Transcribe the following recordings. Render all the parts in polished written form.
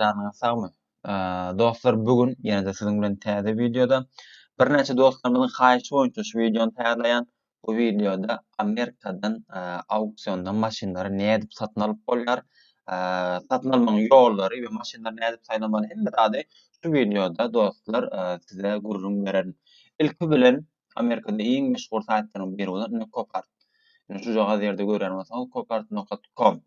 başlanyňyz sagmy? Dostlar, bugün ýene-de siziň bilen täze videoda bir näçe dostlarymyzyň haýyşy boýunça şu videony täýärleýän. Bu videoda Amerikadan auksiondan maşinlary nädip satyn alyp bolýar, satyn almagyň ýollary we maşinlary nädip saýlamaly hemme zady şu videoda dostlar size gurrun bererim. Ilki bilen Amerikada iň meşhur saýtlaryň biri bolan Copart. Şu jaga ýerde gören bolsaňyz copart.com.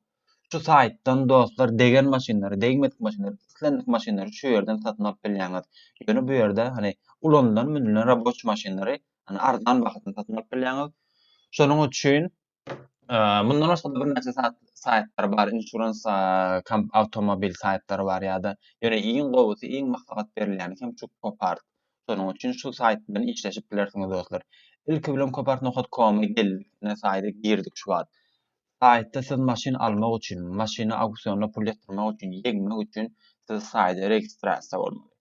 Şu saytdan dostlar degen maşinleri, degmedik maşinleri, islendik maşinleri şu yerden satın alıp bilýäňiz. Ýöne bu ýerde hani ulandan münden raboç maşinleri hani arzan bahatdan satın alyp bilýäňiz. Şonuň üçin mundan başga da bir näçe saytlar bar, insurans awtomobil saytlary bar ýa-da ýöne iň gowusy, iň maslahat berilýän hem şu Copart. Şonuň üçin şu sayt bilen işleşip bilersiňiz dostlar. Ilki bilen copart.com'a geldik, ne saýda girdik şu wagt. Saytda siz maşin almak üçin, maşiny auksionda pul ýatyrmak üçin, ýegmek üçin siz saýda registrasiýa bolmaly.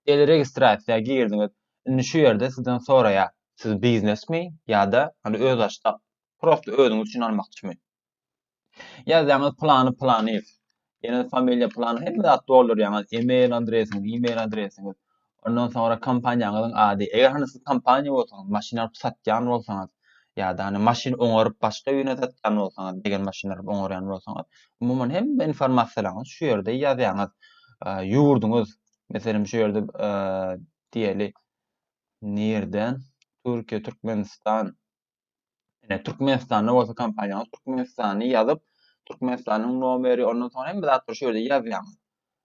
Ýa-da registrasiýaga girdiňiz. Indi şu ýerde sizden soraýar, siz biznesmi ýa-da hani öz açda prosta özüňiz üçin almakçymy? Ýazýaňyz plany, ýene familia plany hemme zat doldurýaňyz, e-mail adresiňiz, ondan sonra kompaniýaňyzyň ady. Eger hani siz kompaniýa bolsaňyz, maşin alyp satýan bolsaňyz, ýa-da hani maşin oňaryp başga ýöne satýan bolsaňyz, degen maşinleri oňarýan bolsaňyz, umumyň hemme informasiýalaryňyz şu ýerde ýazýaňyz. Ýurduňyz, meselem şu ýerde diýeli nerden? Türkiýe, Türkmenistan. Ene Türkmenistanda bolsa kompaniýaňyz Türkmenistany ýazyp, Türkmenistanyň nomeri, ondan sonra hemme zatlar şu ýerde ýazýaňyz.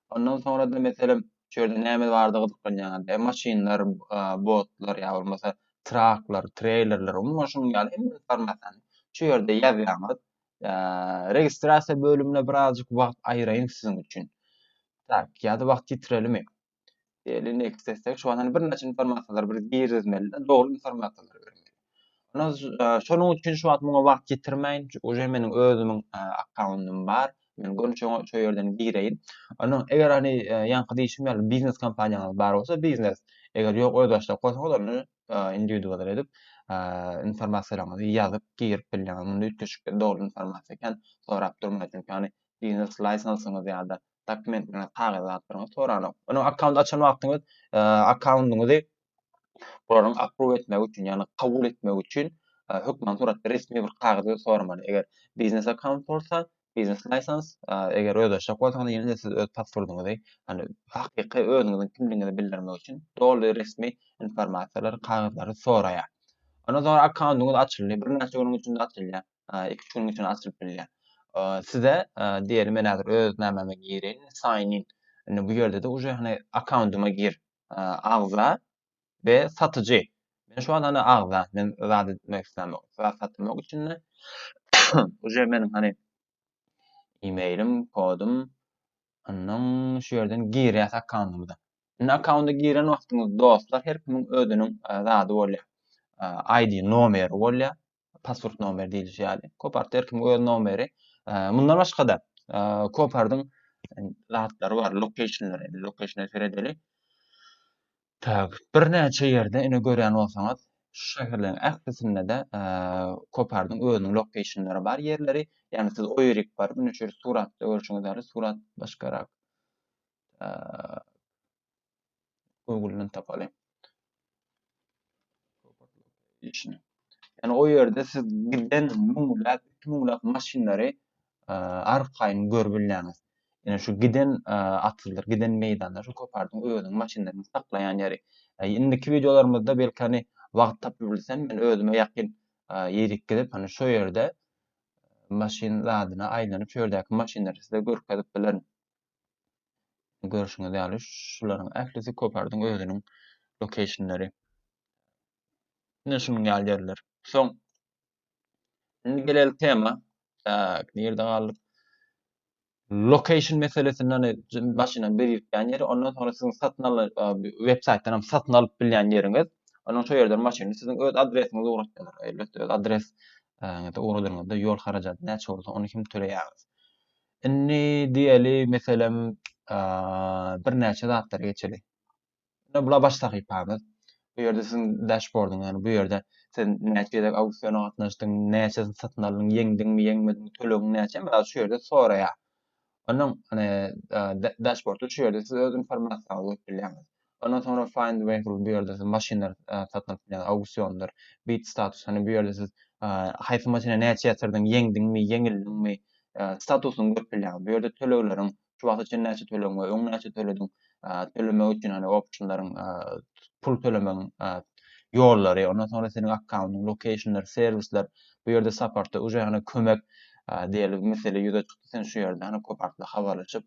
Ondan sonra da meselem şu ýerde näme bardygy tıklanýaňyz, maşinler, botlar ýa bolmasa traklar, trailerler, umumyň şunuň ýaly hemme informasiýany şu ýerde ýazýaňyz. Registrasiýa bölümine birazjyk wagt aýyraýyn siziň üçin. Tak, ýa-da wagt ýitirelim. Diýeli next desek şu an hani bir näçe informasiýalar bir girizmeli, dogry informasiýalar bermeli. Şonuň üçin şu wagt muňa wagt ýitirmeýin. Uje meniň özümiň akkauntym bar. Men görünçe şu ýerden gireýin. Onuň eger hani ýanky diýişim ýaly biznes kompaniýaňyz bar bolsa biznes. Eger ýok öz başda bolsaňyz onu individual edip informasiýalaryňyzy ýazyp girip bilýäňiz. Muny ütkeşikde dogry informasiýa eken sorap durmaýan. Çünki hani biznes lisensyňyz ýa-da dokumentler, kagazatlaryňy soranok. Onu account açan wagtyňyz accountyňyzy buradan approve etmek üçin, ýani kabul etmek üçin hökmen suratda resmi bir kagazy soramaly. Eger biznes account bolsa, biznes license, eger öz açak bolsaňyz ýene siz öz passwordyňyzy, hani hakyky özüňiziň kimligini bildirmek üçin dogry resmi informasiýalary, kagazlary soraýar. Ondan sonra accountyňyz açylýar, bir näçe günüň içinde açylýar, 2-3 günüň içinde açylyp bilýär. Size diýelim men häzir öz nämäme gireýin, sign in. Indi bu ýerde de uje hani accountyma gir, agza we satyjy. Men şu an hani agza, men zat etmek islemek, zat satmak üçin uje meniň hani e-mailim, kodum, ondan şu ýerden girýär accountymda. Indi accountda giren wagtyňyz dostlar her kimiň özüniň zady bolýar. ID nomeri bolýar, password nomeri diýilýär ýaly. Copart her kimiň öz nomeri. Mundan başga da Copart'yň zatlary bar, locationlary, location'a seredeli. Tak, bir näçe ýerde ine görýän bolsaňyz, şu şäherleriň ählisinde de Copart'yň özüniň locationlary bar ýerleri, ýani siz o ýerik bar, bu näçe suratda görüşiňiz bar, surat başgarak. Google'dan tapaly. Yani o ýerde siz giden muňlap maşinleri arkaýyn görbilýäňiz. Yani şu giden atyldyr, giden meýdanda şu Copart'yň özüniň maşinlerini saklaýan ýeri. Indiki videolarymyzda belki hani wagt tapyp bilsem men özüme ýakyn ýerik gidip hani şu ýerde maşin zadyna aýlanyp şu ýerdäki maşinleri size görkezip bilerim. Görüşüňiz ýaly şularyň ählisi Copart'yň özüniň locationlary. Ne şunuň ýaly ýerler. Soň indi gelelik tema. Tak, nerede galdyk? Location meselesinden başyna belirtýän ýeri, ondan sonra siziň satyn alan web saytdan satyn alyp bilýän ýeriňiz. Ondan şu ýerden maşyny siziň öz adresiňizi ugrutýar. Elbetde öz adres ugrudyňyzda ýol harajaty näçe bolsa onu kim töleýäňiz. Indi diýeli meselem bir näçe zatlar geçeli. Bula baş sahypamyz. Bu ýerde siziň dashboardyň, ýani bu ýerde sen näçe auksiona gatnaşdyň, näçe satyn aldyň, ýeňdiňmi, ýeňmediňmi, tölegiň näçe, şu ýerde soraýar. Ondan hani dashboard'da şu yerde siz öz informasyonu götürýäňiz. Ondan sonra find way through bu ýerde siz maşinler satmak bilen auksionlar, bid status hani bu ýerde siz haýsy maşina näçe ýatyrdyň, ýeňdiňmi, ýeňildiňmi statusyny götürýär. Bu ýerde tölegleriň şu wagt üçin näçe tölegiň we öň näçe төлediň tölemek üçin hani optionlaryň pul tölemegiň ýollary, ondan sonra seniň accountyň, locationlar, serwisler bu ýerde supportda uje hani kömek diýelim mesele ýüze çykdy sen şu ýerde hani kopartla habarlaşyp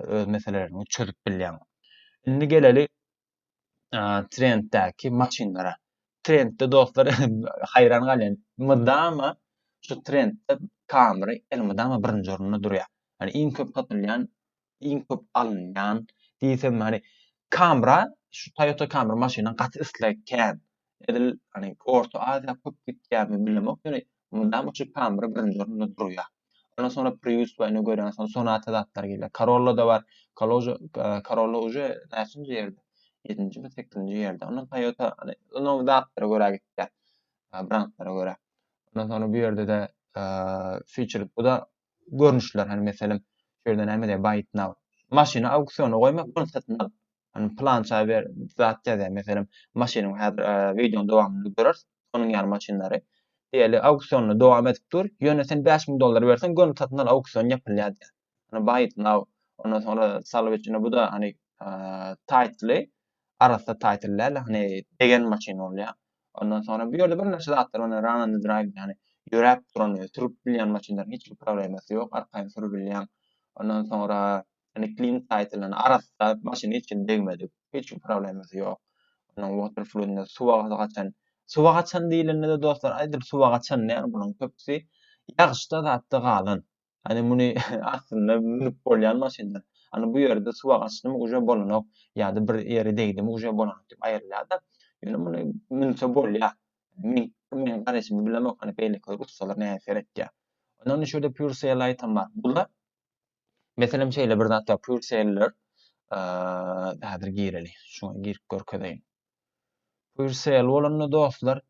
öz meselelerini çözüp bilýän. Indi geleli trenddäki maşinlara. Trendde dostlar haýran galýan. Mydama şu trendde kamera elmydama birinji orunda durýar. Hani iň köp satylýan, iň köp alynýan diýsem hani kamera şu Toyota kamera maşynyň gaty isleken edil hani Orta Azia köp gitýärmi bilmem. Yani mydama şu kamera birinji orunda durýar. Ondan sonra Prius we ne gören sonra Sonata zatlar gelýär. Corolla da bar. Corolla uje näçinji ýerde? 7-nji we 8-nji ýerde. Ondan Toyota hani onu zatlara görä gitýär. Brandlara görä. Ondan sonra bu ýerde de feature bu da görnüşler hani meselem şerden näme diýär buy it now. Maşyna auksiona goýmak bunu satyn al. Hani plança ber zat ýa-da meselem maşynyň häzir videoň dowamyny görür. Onuň ýaly maşynlary diýeli auksionuna dowam edip dur. Ýöne sen $5.000 bersen gönül satyn al auksion ýapylýar. Hani buy it now. Ondan sonra salyp içine bu da hani title'y arasda title'ler hani degen maşyna bolýar. Ondan sonra bu ýerde bir näçe zatlar ona run and drive yani ýörep duran, sürüp bilýän maşynlaryň hiç bir problemasy ýok. Arkaň sürüp bilýän. Ondan sonra hani clean title'laryň arasda maşyny hiç degmedi. Hiç bir problemasy ýok. Ondan water flow'unda suwa gaçan diýilende de dostlar aýdyr suwa gaçan näme bunyň köpüsi ýagşyda zatda galan. Hani muny aslında minip bolýan maşynlar. Hani bu ýerde suwa gaçdymy uje bolanok ýa-da bir ýere degdimi uje bolanok diýip aýrylýar da. Ýöne muny minse bolýar. Men garaşymy bilemok hani beýle ustalar näme etýär. Ondan şöyle pure sale item bar. Bular meselem şeýle bir zat pure sale'ler häzir gireli. Şuna girip görkedeýin. Pure sale bolanda dostlar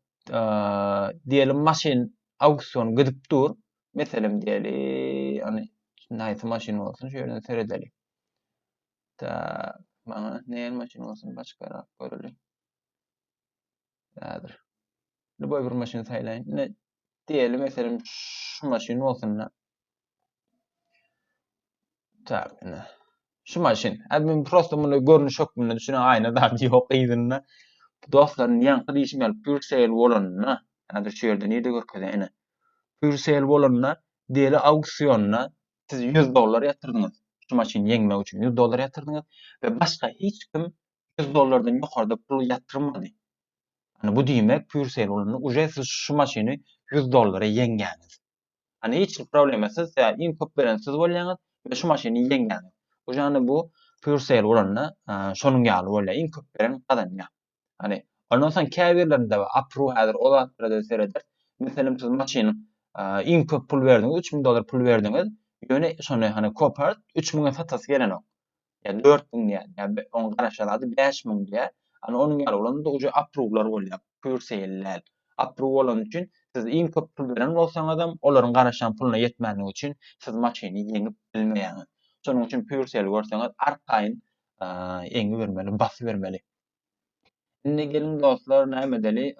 diýelim maşyn auksion gidip dur. Meselem diýeli hani näçe maşyn bolsun şu ýerden seredeli. Ta maňa näme maşyn bolsun başgarak göreli. Häzir. Luboy bir maşyn saýlaýyn. Ne diýelim meselem şu maşyn bolsun. Tabii. Şu maşyn. Admin prosto muny görnüş şok bilen düşünä aýna da ýok ýygyna. Dostlaryň ýanky diýişmeli pure sale bolanna, häzir şu ýerde näde görkezýän? Pure sale bolanna diýeli auksionna siz $100 ýatyrdyňyz. Şu maşyny ýeňmek üçin $100 ýatyrdyňyz we başga hiç kim $100'dan ýokarda pul ýatyrmady. Hani bu diýmek pure sale bolanna uje siz şu maşyny $100'a ýeňgäňiz. Hani hiç problemsiz iň köp beren siz bolýaňyz we şu maşyny ýeňgäňiz. Ojany bu pure sale bolanna şonuň ýaly bolýar. Iň köp beren kazanýar. Hani ondan soň käbirlerinde approve häzir o zatlara sereder. Meselem siz maşynyň iň köp pul berdiňiz, $3.000 pul berdiňiz. Ýöne şonu hani kopart 3.000'a satasy gelenok. Ya 4.000 diýär, ya on garaşalady 5.000 diýär. Hani onuň ýaly bolanda uje approve'lar bolýar. Pure sale'ler. Approve bolan üçin siz iň köp pul beren bolsaňyz hem olaryň garaşan puluna ýetmänligi üçin siz maşyny ýeňip bilmeýäňiz. Şonuň üçin pure sale görseňiz arkaýyn eňi bermeli, basy bermeli. Indi gelin dostlar näme edeli?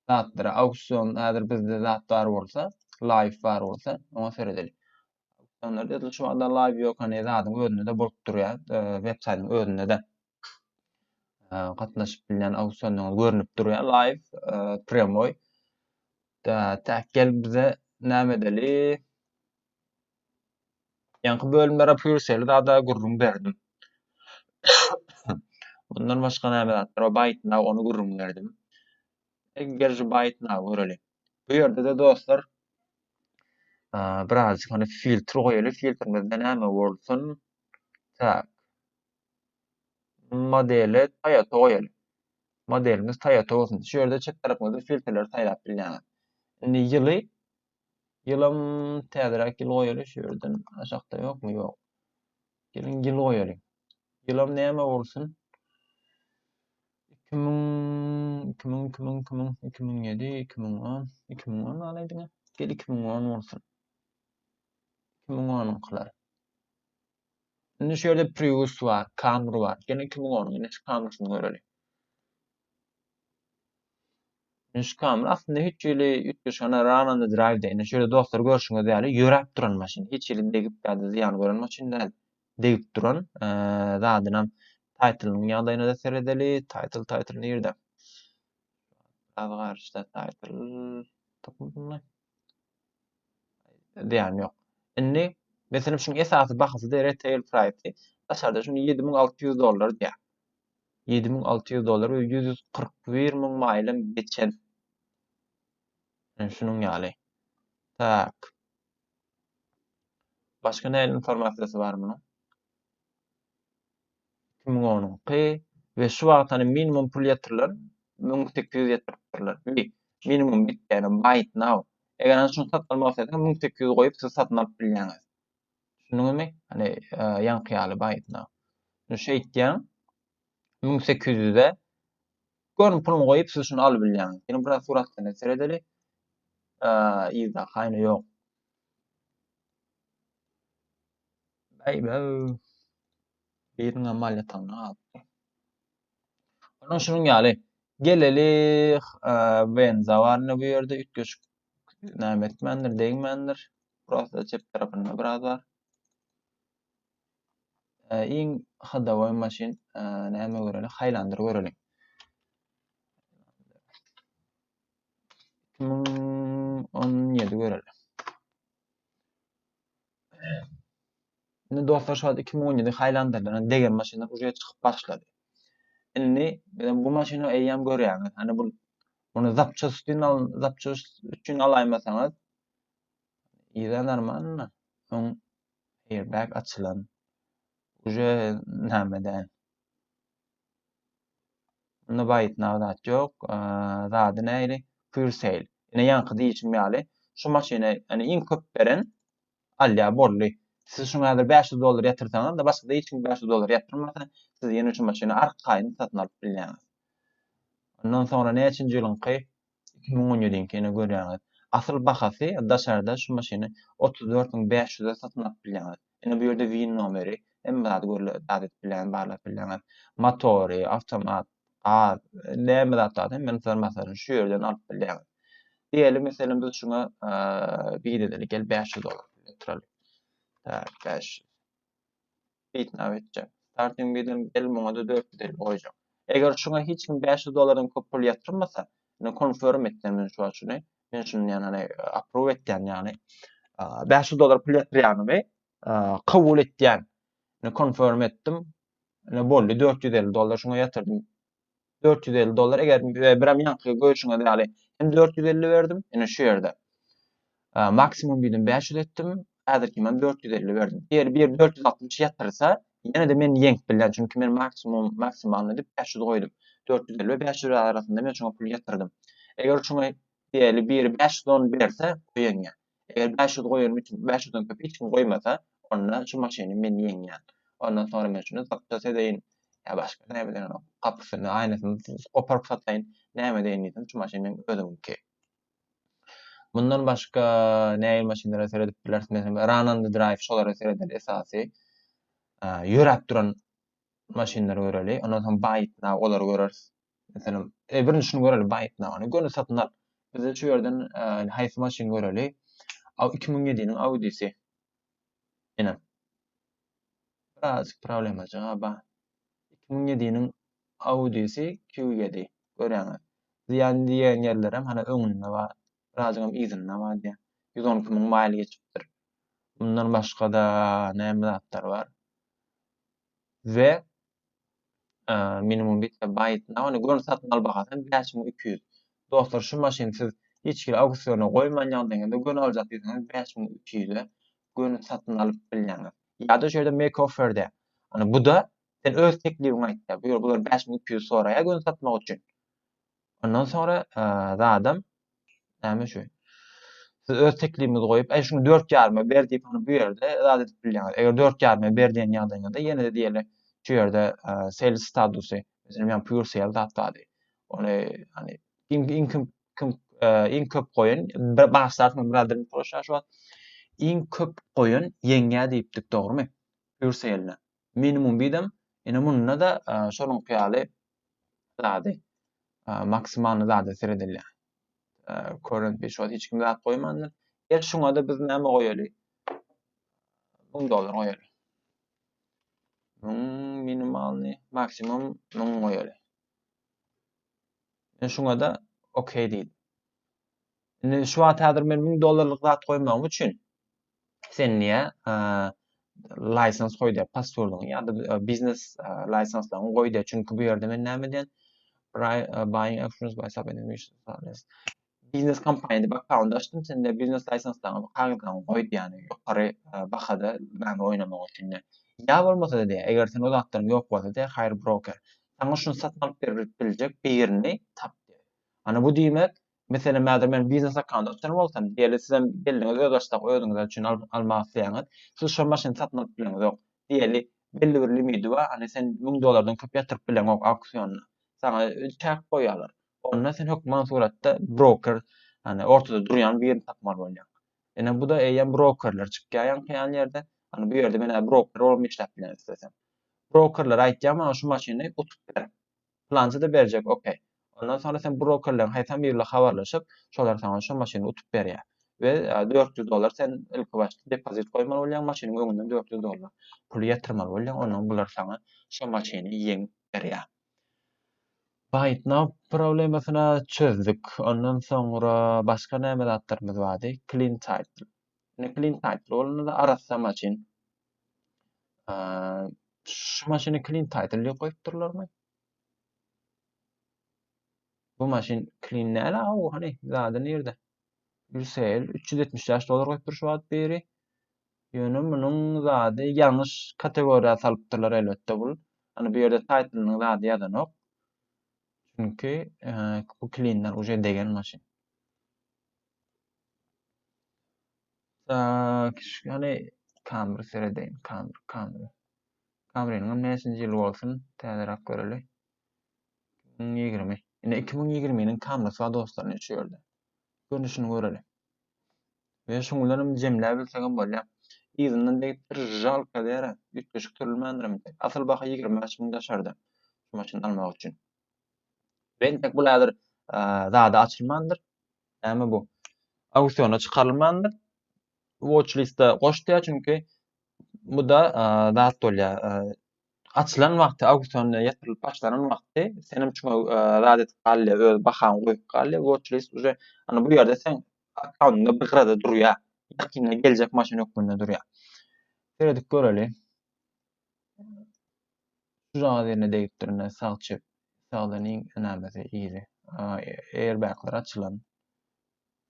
Zatlara auksion häzir bizde zatlar bolsa, live bar bolsa, oňa seredeli. Auksionlar da şu anda live ýok, hani zadyň özünde de bolup durýar. Web saytynyň özünde de gatnaşyp bilen auksionlar görünüp durýar live, promoy. Da täkel bize näme edeli? Ýanky bölümlere pure sale da gurrun berdim. Bundan başga näme zatlar? Byte now onu gurrun berdim. Gerçi byte now göreli. Bu ýerde de dostlar birazjyk hani filtre goýaly. Filtremizde näme bolsun? Tak. Modeli Toyota goýaly. Modelimiz Toyota bolsun. Şu ýerde çek tarapynda filtreler saýlap bilýän. Indi ýylym täzerak ýyl goýaly şu ýerden aşakda ýokmy? Ýok. Gelin ýyl goýaly. Ýylym näme bolsun? 2007, 2010 alaýdyňa. Gel 2010 bolsun. 2010'lar. Şimdi şöyle Prius var, Camry var. Gene 2010'un yine şu Camry'sini görelim. Şu Camry aslında hiç öyle 3 yana Rana'nda drive deyine. Şöyle dostlar görüşüňiz ýaly ýörep duran maşyn. Hiç ýeli degip ýa-da ziýan gören maşyn däl. Degip duran, zadynam title'yny ýagdaýyna da seredeli. Title nerede? Garşda title tapylmaly. Diýen ýok. Indi meselem şuň esasy bahasy da retail price. Aşarda şunu $7,600 diýär. $7,600 we $141,000 maýlym geçen. Şunuň ýaly. Tak. Başga näme informasiýasy bar munyň? 2010 we şu wagtany minimum pul ýatyrlar 1800 ýatyrlar. Minimum bitgäni buy it now. Eger ana şunu sat almak istedim 1800 goýup siz satyn alyp bilýäňiz. Şunuňmy? Hani ýanky ýaly buy it now. Şu şey diýen 1800'de görün puluny goýup siz şunu alyp bilýäňiz. Ýene biraz suratlarynda seredeli. Ýa-da haýny ýok. Baby. Birini amaliyatanyna aldy. Ondan şunuň ýaly gelelik benza barny bu ýerde ütgeş näme etmendir, deňmendir. Burasy çep tarapynda biraz bar. Iň hadawy maşyn näme görelim? Highlander görelim. 2017 görelim. Indi dostlar şu 2017 Highlander'dan degen maşynlar uje çykyp başlady. Indi bu maşyny eýýäm görýäňiz. Hani bunu zapça üçin alaýmasaňyz ýa-da soň airbag açylan uje nämeden. Unda bayit nawdat ýok. Zady näýdi? For sale. Ine ýanky diýişim ýaly. Şu maşyny hani iň köp beren alýa bolly. Siz şuňa häzir $500 ýatyrsaňyz da başga da hiç kim $500 ýatyrmasa, siz ýene şu maşyny arkaýyn satyn alyp bilýäňiz. Ondan sonra näçinji ýylyňky 2017-kini görýäňiz. Asyl bahasy daşarda şu maşyny 34.500-e satyn alyp bilýäňiz. Ine bu ýerde VIN nomeri, hem zat görülen bilen barlap bilýäňiz. Motory, awtomat, näme zatlar men informasiýany şu ýerden alyp bilýäňiz. Diýelim meselem biz şuňa bir edelik gel $500 ýatyraly. Tak, 500. Bitna etjek. Starting bidin gel muňa da 450 goýjak. Eger şuňa hiç kim $500'dan köp pul ýatyrmasa, ine confirm etdim men şu açyny. Men şunu ýani approve etdim ýani. $500 pul ýatyrýanymy kabul etdim. Ine confirm etdim. Ine boldy $450 şuňa ýatyrdym. $450 eger biram ýanky goýuşyňa ýaly hem 450 berdim, ine şu ýerde. Maksimum bidin 500 etdim. Häzirki men 450 berdim. Eger bir 460 ýatyrsa, ýene de men ýenk bilýän, çünki men maksimalny dip 500 goýdum. 450 we 500 arasynda men şoňa pul ýatyrdym. Eger şoňa diýeli bir 510 berse, goýýan. Eger 500 goýarym üçin 500'dan köp hiç kim goýmasa, onda şu maşyny men ýengen. Ondan sonra men şunu satsa edeýin. Ya başga näme bilen kapysyny, aýnasyny oparyp sataýyn. Näme diýen diýsem şu maşyny men özümki. Bundan başga näme maşynlara seredip bilersiňiz? Rana'nda drive şolara seredip esasy ýörep duran maşynlary göreli. Ondan soň buy it now olar göreriz. Meselem birinji şunu göreli buy it now. Gönül satyn al. Biz şu ýerden haýsy maşyn göreli? 2007'nin Audi'si. Ene. Biraz problem ajaba. 2007'nin Audi'si Q7 görýäňiz. Ziýan diýen ýerlerem hani öňünde bar. Birazgam izinle var diye. 112.000 maýly geçipdir. Bundan başga da näme zatlar var? Ve minimum bit ve buy it now görün satyn al bahasy 5200. Dostlar şu maşyny siz hiç kim auksiona goýmanýagdaňda görün aljak diýseniz 5200'e görün satyn alyp bilýäňiz. Ýa-da şeýle make offer'de. Hani bu da sen öz teklibiňi aýtdy. Bular 5200 soraýa görün satmak üçin. Ondan sonra adam näme şu? Siz öz teklibinizi goýup, şunu 4,5 ber diýip onu bu ýerde zat edip bilýäňiz. Eger 4,5 ber diýen ýagdaýda ýene de diýeli şu ýerde sales statusy, meselem pure sale datdy. Ony hani in köp goýun, başlarsyn birazdan proşa şu iň köp goýan ýeňe diýipdik, dogrymy? Pure sale'ne. Minimum biýdem, ine munna da şonuň ýaly zady maksimalny zady seredilýär. Current bir şol hiç kim zat goýmandyr. Şuňa da biz näme goýaly? $1000 goýaly. Minimalny, maksimum 1000 goýaly. Şuňa da okey diýdim. Indi şu wagt häzir men $1000 zat goýmagym üçin sen niye license goýdy, password'uňy ýa-da business license-laryny goýdy. Çünki bu ýerde men näme diýen? Buying actions by subordination. Business company bak account açdym, sen de business license-laryny kagyldyň goýdy ýani ýokary bahada näme oýnamak üçin. Ya bolmasa da eger sen o zatlaryň ýok bolsa da hayır broker. Sana şunu satyn alyp biljek birini tap. Ana bu diýmek, mesela men business account açan bolsam, diýeli sizem belliňiz öz açdak özüňiz üçin almak isleýäňiz, siz şu maşyny satyn alyp bileňiz ýok. Diýeli belli bir limiti bar, hani sen $1000 köp ýatyryp bileň ok auksiýonuna. Sana çak goýarlar. Onda sen hökman suratda broker, hani ortada durýan birini tapmaly bolýar. Ene bu da eýen brokerler çykýan ýerde, hani bu ýerde men broker bolmak işläp bilen istesem. Brokerler aýtýar mana şu maşyny utup ber. Plança da berjek, okey. Ondan sonra sen brokerler haýsam birle habarlaşyp, şolar sana şu maşyny utup berýär. We $400 sen ilki başda depozit goýmaly bolýan, maşynyň öňünden $400 pul ýatyrmaly bolýan, ondan bular sana şu maşyny ýeň berýär. Right now problemasyna çözdük. Ondan sonra başga näme zatlarymyz bardy? Clean title. Clean title bolanda da aratsam açyn. Şu maşyny clean title ýok goýup durlarmy? Bu maşyn clean näle? Hani zady nerede? Yürsel $370 goýup dur şu wagt beri. Ýöne munyň zady ýalňyş kategoriýa salypdyrlar elbetde bul. Hani bu ýerde title'nyň zady ýazanok. Çünki bu clean'dan uje degen maşyn. Yani kamera seredeýin, kamera. Kameranyň näçinji ýyly bolsun, täzerak göreli. 2020. Ine 2020-niň kamerasy bar dostlar neçe ýerde. Görnüşini göreli. Ve şuňlaryň jemläp bilsegem bolýar. Izinden de bir jalka dere, ýetmişik türlmendirim. Asıl baha 25.000 daşardy. Şu maşyny almak üçin. Ben tek bu häzir zady açylmandyr. Näme bu? Auksiýona çykarylmandyr. Watch liste goşdýar çünki bu da zat bolýar. Açylan wagty auksiýona ýatyrylyp başlanan wagty senim üçin zat etip galy, öz bahany goýup galy, watch list uje ana bu ýerde sen akkauntunda bir gyrada durýar. Ýakynda geljek maşyny ökmünde durýar. Seredik göreli. Şu ýerine degip durýan sagçy, saglynyň nämesi ýyly. Airbaglar açylan.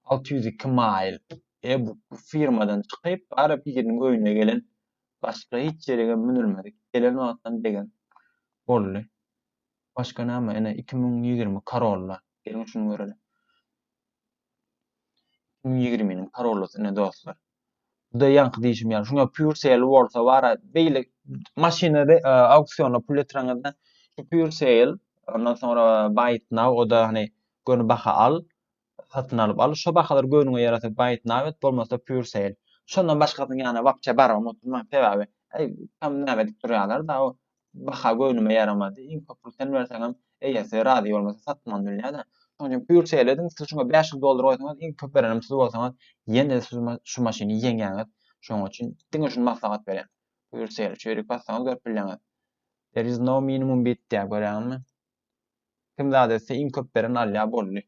602 mile. Bu firmadan çykyp Arap ýeriniň öýüne gelen başga hiç ýerege münülmedik. Gelen wagtdan degen bolly. Başga näme? Ene 2020 Corolla. Gelin şunu görelim. 2020'nin Corolla'sı ne dostlar. Bu da yankı diýişim ýaly. Şuňa pure sale bolsa bara beýle maşinary auksiýona pul ýetirende şu pure sale, ondan sonra buy it now, o da hani göni baha al, satyn alyp al. Şu bahalar göňüňe ýaratyp buy it now et, bolmasa pure sale. Şondan başgasyny ýany wapça baram oturma pebaby. Tam näme diýip durýarlar da o baha göňüme yaramady. Iň köp sen berseňem eýesi razy bolmasa satman bilýär da. Şoňa pure sale edin, siz şuňa $500 goýsaňyz, iň köp berenim siz bolsaňyz, ýene şu maşyny ýeňäňiz. Şoň üçin diňe şunu maslahat berýän. Pure sale çeýrik bassaňyz görüp bilýäňiz. There is no minimum bid diýip görýärmi? Kim zady etse iň köp beren alýar boldy.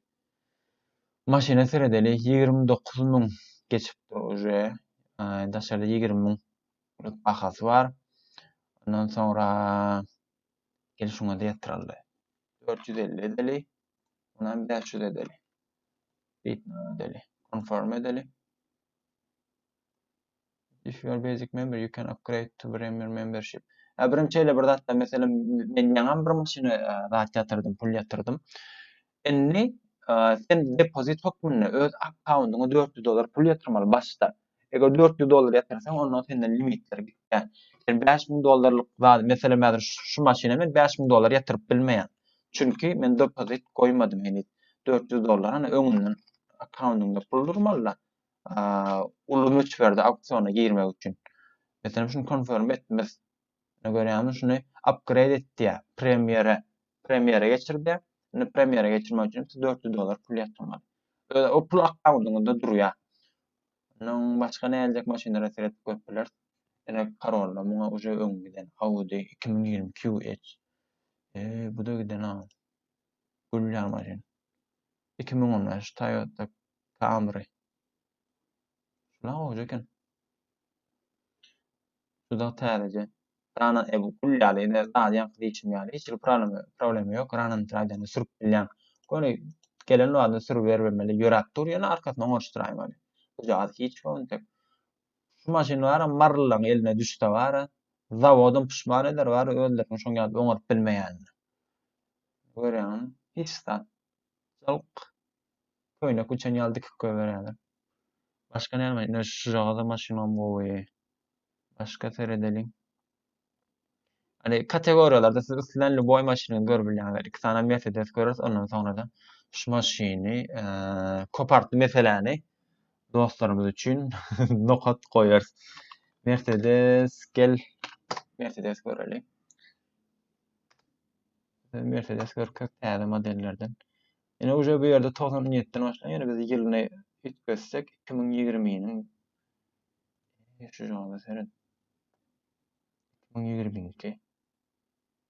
Maşyna seredeli 29.000 geçipdir uje. Daşarda 20.000 bahasy bar. Ondan sonra gel şuňa da ýatyraldy. 450 edeli. Ondan 500 edeli. Edeli. Confirm edeli. If you are basic member, you can upgrade to premium membership. Birimçeyle bir zatda mesela men ýaňam bir maşyny zat ýatyrdym, pul ýatyrdym. Enni sen depozit hökmünde öz accountyňa $400 pul ýatyrmaly başda. Eger $400 ýatyrsaň ondan senden limitler gitýär. Sen $5.000 zat mesela mäzir şu maşyna men $5.000 ýatyryp bilmeýän. Çünki men depozit goýmadym henüz. $400 ana öňünden accountyňda pul durmaly. ulu müçberde auksyona girmek üçin. Mesela şunu konfirm etmez. Görýärmi şunu upgrade etdi ýa. Premiere geçirdi. Indi Premiere geçirmek üçin $400 pul ýatyrmaly. O pul akkauntunda durýar. Onun başga nädek maşinlara seretip köpler. Ene Corolla muňa uje öň giden Audi 2020 QH. Bu da giden ha. Gülýär maşin. 2015 Toyota Camry. Şuna eken. Şu da täze. Rana bu gülýär ene daha ýanky diýişim ýaly. Hiç bir problemi ýok. Ranany traýdany sürüp bilýän. Gole gelen wagtda sürüp bermeli. Ýöräp dur ýa-da arkasyndan goşduraýmaly. Bu jady hiç bolmaýar. Şu maşin bara marlaň eline düşse bara zawodun pişman eder bara öldürün şoň ýaly öňürip bilmeýän. Görýän hiç stat. Jalk köýnek uçan ýaly dikip goýberýärler. Başga näme? Şu jagada maşynam gowy. Başga seredeliň. Hani kategoriýalarda siz islenli boy maşynyny görbilýärler. 2 tane Mercedes görürs, ondan sonra da şu maşyny kopartdy meseleni dostlarımız üçin nokat koyarız. Mercedes gel. Mercedes görelim. Mercedes görkek täze modellerden. Ene uje bu ýerde 97-den başlaýan, ýene biz ýylyny ýetkizsek 2020-niň şu ýaly seren 2022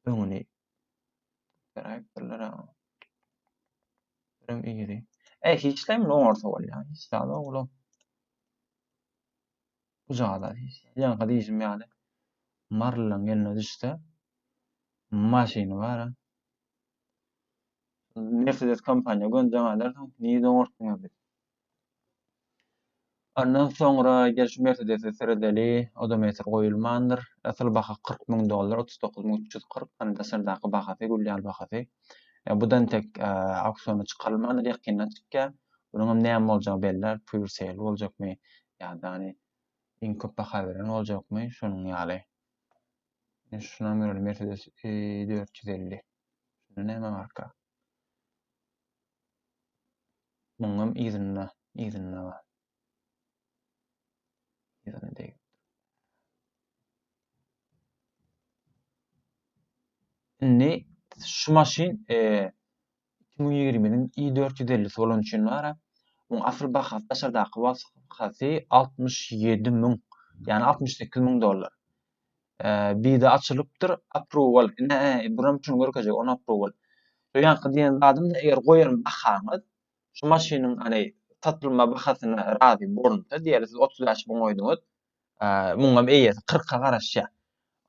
öňüni karakterler ha. Hem iyidi. Hiçlem no orta bolýar. Hiç sağda oğlum. Bu jada hiç. Ýa-da diýişim ýaly. Marlaň eline düşse maşyny bara. Mercedes kompaniýa göndermäler, niýe ortaňa. Ondan sonra gel şu Mercedes'e seredeli odometre goýulmandyr. Asyl baha $40,000, $39,340. Hani dasyrdaky bahasy, gülýär bahasy. Budan tek auksiona çykarylmandyr, ýakyndan çykýar. Bunun näme boljagy belli, pure sale boljakmy? Ýa-da hani iň köp baha beren boljakmy? Şonuň ýaly. Şuna göre Mercedes 450. Şuna näme marka? Muňam izinle bar. Izinle değil. Indi şu maşin 2020'nin i450'si bolan üçin bara. Bu asyl bahasy aşardaky bahasy $67,000, ýani $68,000. Bir de açılıpdyr approval. Buram şunu görkezek, on approval. Ýanky diýen zadym da eger goýarym bahaňyz şu maşynyň hani satylma bahasyna razy bolunsa, diýeris 30,000 goýdyňyz. Muňam eýesi 40'a garaşýar.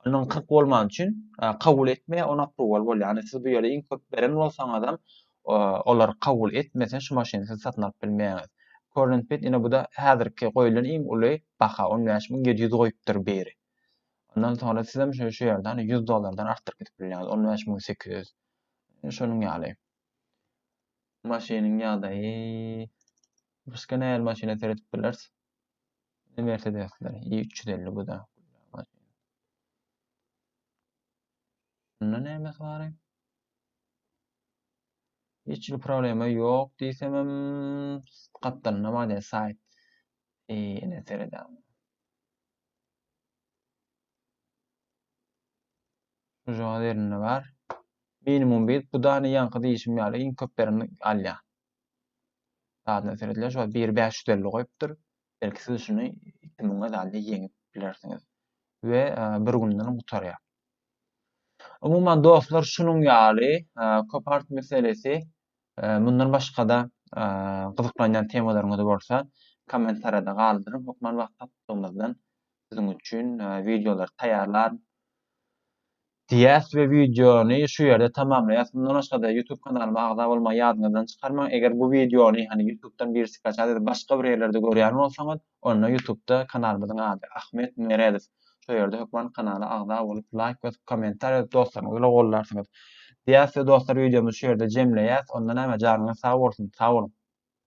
Onuň 40 bolman üçin kabul etmeýär, on approval bolýar. Ýani siz bu ýerde iň köp beren bolsaň adam, olar kabul etmese şu maşyny siz satyn alyp bilmeýäňiz. Körnüp bet, ine bu da häzirki goýulan iň uly baha 15,700 goýupdyr beri. Ondan sonra siz hem şu ýerden $100 artdyryp gidip bilýäňiz. 15,800. Şonuň ýaly. Maşynyň ýagdaýy. Başga näme maşyna seretip bilersiz? Mercedesler i350 bu da. Bunda näme bar? Hiç bir problemi ýok diýsem hem gatdanma da sayt. Ene seredam. Şu joderinde bar. Minimum bit bu da hani ýanky diýişim ýaly iň köp berini alýar. Sadna seredler şu 1550 goýupdyr. Belki siz şunu 2000'e daldy ýeňip bilersiňiz. We bir günden gutarýar. Umuman dostlar şunun ýaly kopart meselesi bundan başga da gyzyklanýan temalaryňyz bolsa kommentarda galdyryp hokman wagt tapdygymyzdan siziň üçin videolar taýýarlar. Diýäs we videony şu ýerde tamamlaýas. Bundan başga da YouTube kanalyma agza bolmagy ýadyňyzdan çykarmaň. Eger bu videony hani YouTube'dan birisi kaçady başga bir ýerlerde görýän bolsaňyz, onda YouTube'da kanalymyzyň ady Ahmet Meredow. Şu ýerde hokman kanaly agza bolup like we kommentar edip dostlaryňyzla gollarsyňyz. Diýäs dostlar videomuzy şu ýerde jemleýäs. Ondan näme jarňyňyz sag bolsun. Sag bolun.